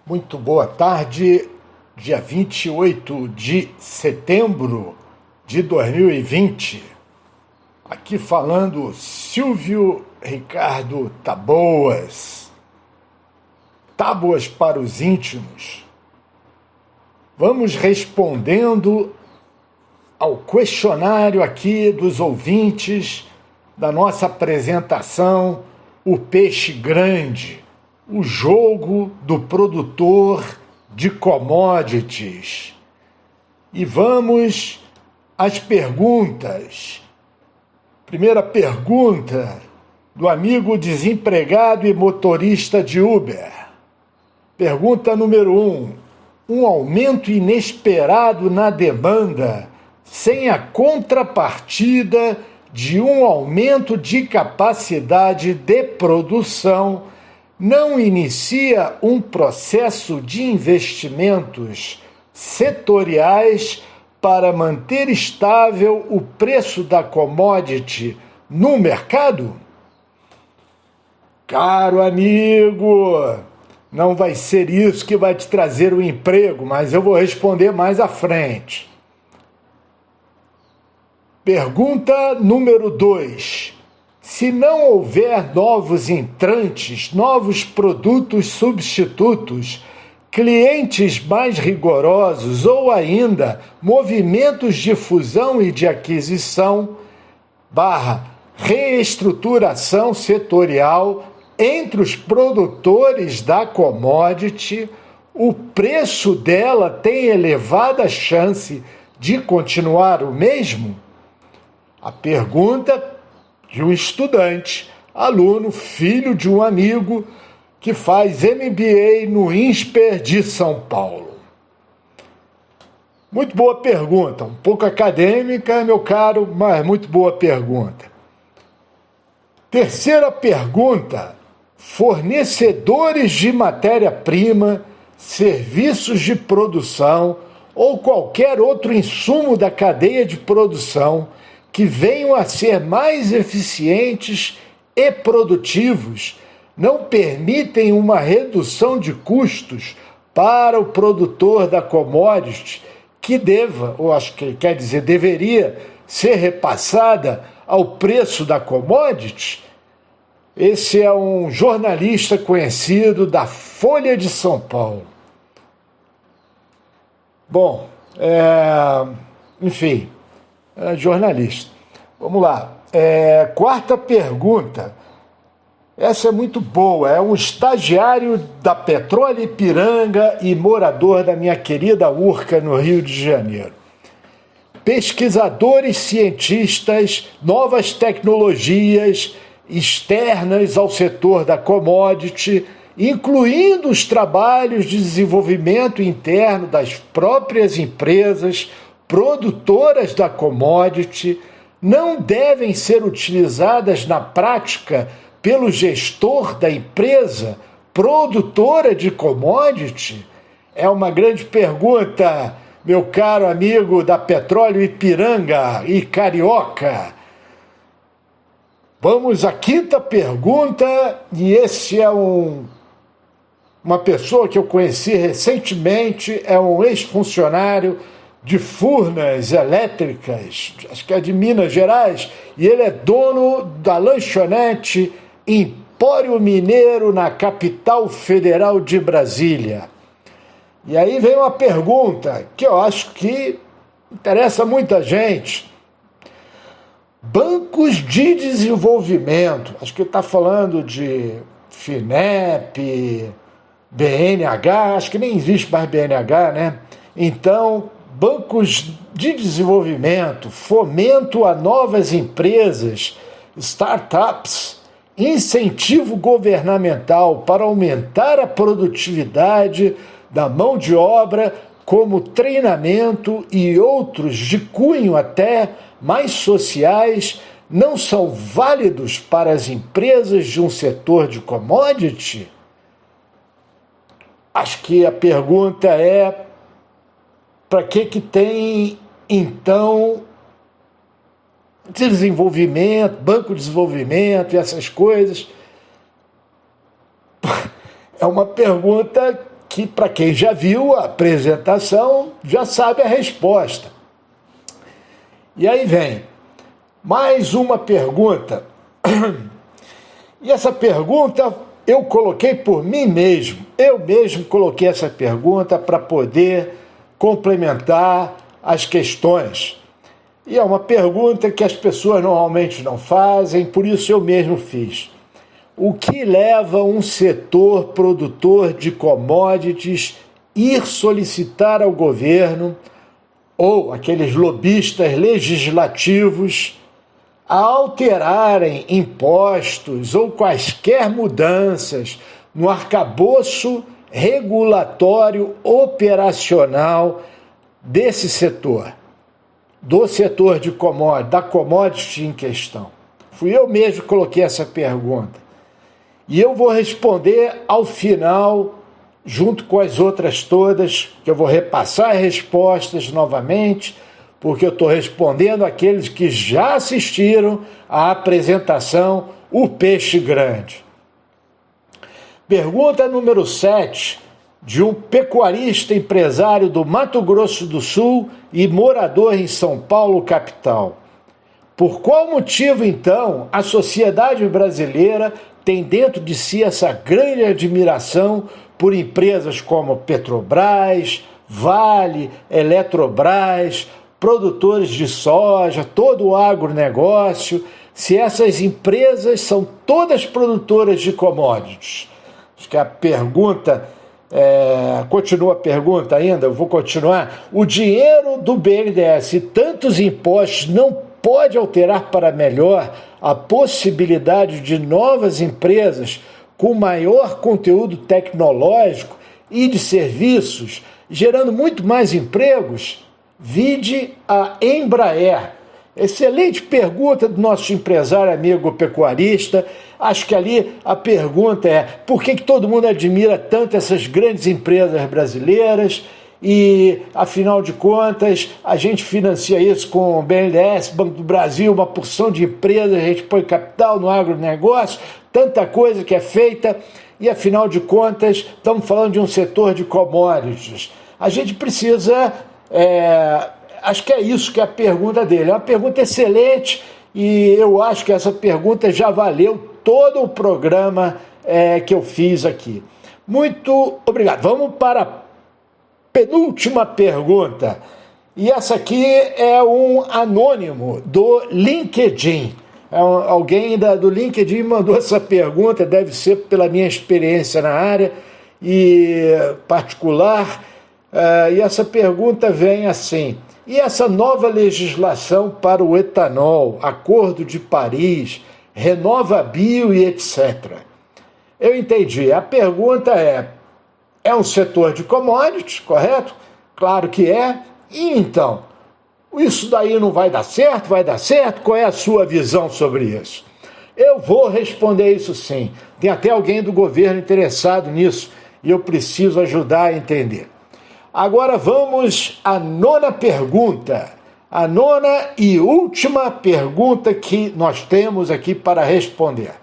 Muito boa tarde, dia 28 de setembro de 2020. Aqui falando Silvio Ricardo Taboas. Tábuas para os íntimos. Vamos respondendo ao questionário aqui dos ouvintes da nossa apresentação, O Peixe Grande, o jogo do produtor de commodities. E vamos às perguntas. Primeira pergunta do amigo desempregado e motorista de Uber. Pergunta número 1. Um aumento inesperado na demanda sem a contrapartida de um aumento de capacidade de produção não inicia um processo de investimentos setoriais para manter estável o preço da commodity no mercado? Caro amigo, não vai ser isso que vai te trazer o emprego, mas eu vou responder mais à frente. Pergunta número 2. Se não houver novos entrantes, novos produtos substitutos, clientes mais rigorosos ou ainda movimentos de fusão e de aquisição, reestruturação setorial entre os produtores da commodity, o preço dela tem elevada chance de continuar o mesmo? A pergunta de um estudante, aluno, filho de um amigo que faz MBA no INSPER de São Paulo. Muito boa pergunta, um pouco acadêmica, meu caro, mas muito boa pergunta. Terceira pergunta: fornecedores de matéria-prima, serviços de produção ou qualquer outro insumo da cadeia de produção que venham a ser mais eficientes e produtivos, não permitem uma redução de custos para o produtor da commodity que deveria ser repassada ao preço da commodity? Esse é um jornalista conhecido da Folha de São Paulo. Bom, enfim, jornalista. Vamos lá. Quarta pergunta. Essa é muito boa. É um estagiário da Petróleo Ipiranga e morador da minha querida Urca, no Rio de Janeiro. Pesquisadores cientistas, novas tecnologias externas ao setor da commodity, incluindo os trabalhos de desenvolvimento interno das próprias empresas produtoras da commodity, não devem ser utilizadas na prática pelo gestor da empresa produtora de commodity? É uma grande pergunta, meu caro amigo da Petróleo Ipiranga e Carioca. Vamos à quinta pergunta, e esse é uma pessoa que eu conheci recentemente, é um ex-funcionário de Furnas Elétricas, acho que é de Minas Gerais, e ele é dono da lanchonete Empório Mineiro, na capital federal de Brasília. E aí vem uma pergunta que eu acho que interessa muita gente. Bancos de desenvolvimento, acho que ele está falando de FINEP, BNH, acho que nem existe mais BNH, né? Então, bancos de desenvolvimento, fomento a novas empresas, startups, incentivo governamental para aumentar a produtividade da mão de obra, como treinamento e outros de cunho até mais sociais, não são válidos para as empresas de um setor de commodity? Acho que a pergunta é: para que tem, então, desenvolvimento, banco de desenvolvimento e essas coisas? É uma pergunta que, para quem já viu a apresentação, já sabe a resposta. E aí vem mais uma pergunta. E essa pergunta eu coloquei por mim mesmo. Eu mesmo coloquei essa pergunta para poder complementar as questões. E é uma pergunta que as pessoas normalmente não fazem, por isso eu mesmo fiz. O que leva um setor produtor de commodities ir solicitar ao governo ou aqueles lobistas legislativos a alterarem impostos ou quaisquer mudanças no arcabouço regulatório operacional desse setor, do setor de commodities, da commodity em questão? Fui eu mesmo que coloquei essa pergunta. E eu vou responder ao final, junto com as outras todas, que eu vou repassar as respostas novamente, porque eu estou respondendo àqueles que já assistiram à apresentação O Peixe Grande. Pergunta número 7, de um pecuarista empresário do Mato Grosso do Sul e morador em São Paulo, capital. Por qual motivo, então, a sociedade brasileira tem dentro de si essa grande admiração por empresas como Petrobras, Vale, Eletrobras, produtores de soja, todo o agronegócio, se essas empresas são todas produtoras de commodities? Acho que a pergunta, continua a pergunta ainda, eu vou continuar. O dinheiro do BNDES e tantos impostos não pode alterar para melhor a possibilidade de novas empresas com maior conteúdo tecnológico e de serviços, gerando muito mais empregos? Vide a Embraer. Excelente pergunta do nosso empresário amigo pecuarista. Acho que ali a pergunta é: por que todo mundo admira tanto essas grandes empresas brasileiras? E, afinal de contas, a gente financia isso com o BNDES, Banco do Brasil, uma porção de empresas, a gente põe capital no agronegócio, tanta coisa que é feita, e, afinal de contas, estamos falando de um setor de commodities. A gente precisa... acho que é isso que é a pergunta dele. É uma pergunta excelente e eu acho que essa pergunta já valeu todo o programa que eu fiz aqui. Muito obrigado. Vamos para a penúltima pergunta. E essa aqui é um anônimo do LinkedIn. Alguém do LinkedIn mandou essa pergunta, deve ser pela minha experiência na área e particular. E essa pergunta vem assim: e essa nova legislação para o etanol, Acordo de Paris, RenovaBio e etc.? Eu entendi. A pergunta é um setor de commodities, correto? Claro que é. E então, isso daí não vai dar certo? Vai dar certo? Qual é a sua visão sobre isso? Eu vou responder isso sim. Tem até alguém do governo interessado nisso e eu preciso ajudar a entender. Agora vamos à nona pergunta. A nona e última pergunta que nós temos aqui para responder.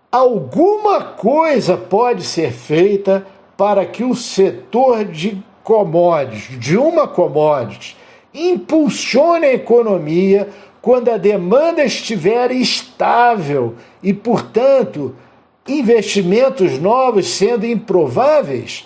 Alguma coisa pode ser feita para que o setor de commodities, de uma commodity, impulsione a economia quando a demanda estiver estável e, portanto, investimentos novos sendo improváveis?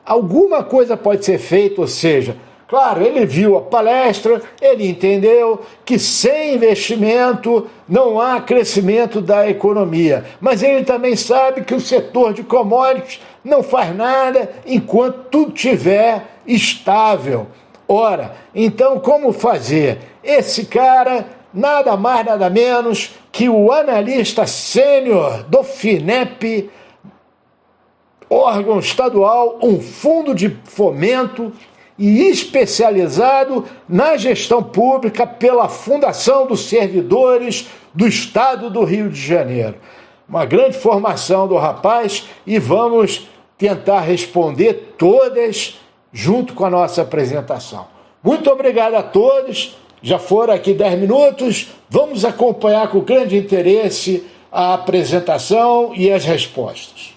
Alguma coisa pode ser feita, ou seja, claro, ele viu a palestra, ele entendeu que sem investimento não há crescimento da economia, mas ele também sabe que o setor de commodities não faz nada enquanto tudo estiver estável. Ora, então como fazer? Esse cara, nada mais, nada menos que o analista sênior do FINEP, órgão estadual, um fundo de fomento e especializado na gestão pública pela Fundação dos Servidores do Estado do Rio de Janeiro. Uma grande formação do rapaz e vamos tentar responder todas junto com a nossa apresentação. Muito obrigado a todos, já foram aqui 10 minutos, vamos acompanhar com grande interesse a apresentação e as respostas.